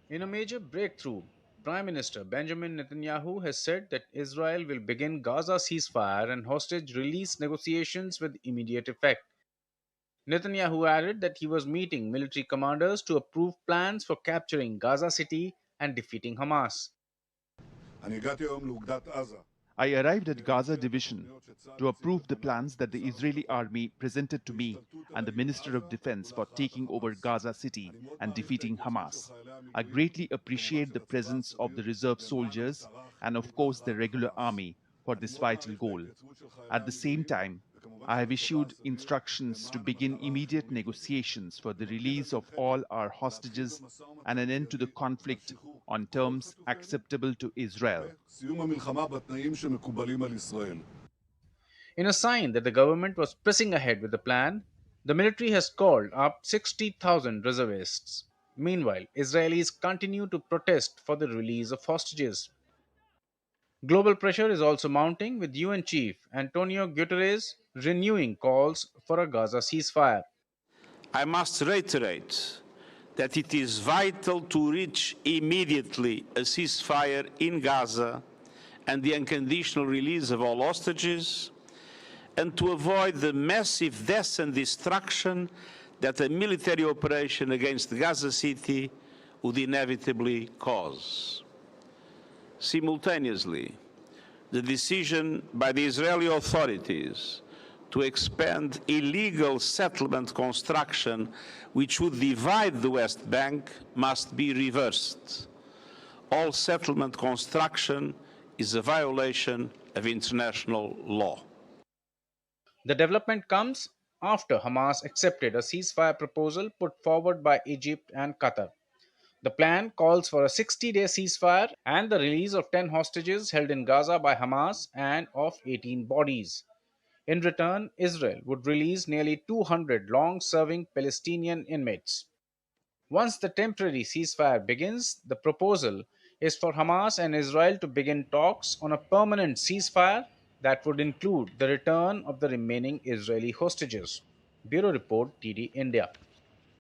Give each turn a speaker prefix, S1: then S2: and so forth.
S1: In a major breakthrough, Prime Minister Benjamin Netanyahu has said that Israel will begin Gaza ceasefire and hostage release negotiations with immediate effect. Netanyahu added that he was meeting military commanders to approve plans for capturing Gaza City and defeating Hamas.
S2: אני הגעתי היום לאוגדת עזה
S3: I arrived at
S2: כדי
S3: Gaza
S2: לאשר את
S3: Division
S2: התוכניות שצה"ל
S3: to
S2: הציג
S3: approve the
S2: לקמ"ט
S3: plans that the
S2: ולשר
S3: Israeli
S2: הביטחון
S3: army presented to me
S2: להשתלטות על
S3: and the
S2: העיר
S3: Minister
S2: עזה
S3: of Defense for
S2: ולהכרעת
S3: taking over
S2: החמאס.
S3: Gaza City
S2: אני מאוד
S3: and
S2: מעריך את
S3: defeating
S2: ההתגייסות של
S3: Hamas.
S2: חיילי
S3: I
S2: המילואים
S3: greatly
S2: וכמובן
S3: appreciate
S2: של
S3: the
S2: הצבא
S3: presence of
S2: הסדיר
S3: the reserve
S2: למען
S3: soldiers
S2: המטרה
S3: and, of
S2: חיסול
S3: course, the
S2: חמאס
S3: regular
S2: וחמאס.
S3: army for
S2: אני
S3: this
S2: מאוד
S3: vital
S2: מעריך את
S3: goal.
S2: ההתייצבות של חיילי
S3: At the same
S2: המילואים
S3: time,
S2: וכמובן
S3: I
S2: של
S3: have
S2: הצבא
S3: issued
S2: הסדיר
S3: instructions to
S2: למען
S3: begin
S2: המטרה
S3: immediate
S2: החיונית הזאת.
S3: negotiations for the
S2: אני מבקש
S3: release of
S2: להזמינכם
S3: all our
S2: להתחיל
S3: hostages
S2: במשא
S3: and
S2: ומתן
S3: an end to the
S2: מיידי
S3: conflict
S2: לשחרור
S3: on
S2: כל
S3: terms
S2: חטופינו
S3: acceptable to Israel.
S2: וסיום המלחמה בתנאים שמקובלים על ישראל.
S1: In a sign that the government was pressing ahead with the plan, the military has called up 60,000 reservists. Meanwhile, Israelis continue to protest for the release of hostages. Global pressure is also mounting, with UN Chief Antonio Guterres renewing calls for a Gaza ceasefire.
S4: I must reiterate that it is vital to reach immediately a ceasefire in Gaza and the unconditional release of all hostages, and to avoid the massive deaths and destruction that a military operation against Gaza City would inevitably cause. Simultaneously, the decision by the Israeli authorities to expand illegal settlement construction which would divide the West Bank must be reversed. All settlement construction is a violation of international law.
S1: The development comes after Hamas accepted a ceasefire proposal put forward by Egypt and Qatar. The plan calls for a 60-day ceasefire and the release of 10 hostages held in Gaza by Hamas and of 18 bodies. In return, Israel would release nearly 200 long serving Palestinian inmates. Once the temporary ceasefire begins, the proposal is for Hamas and Israel to begin talks on a permanent ceasefire that would include the return of the remaining Israeli hostages. Bureau Report TD India.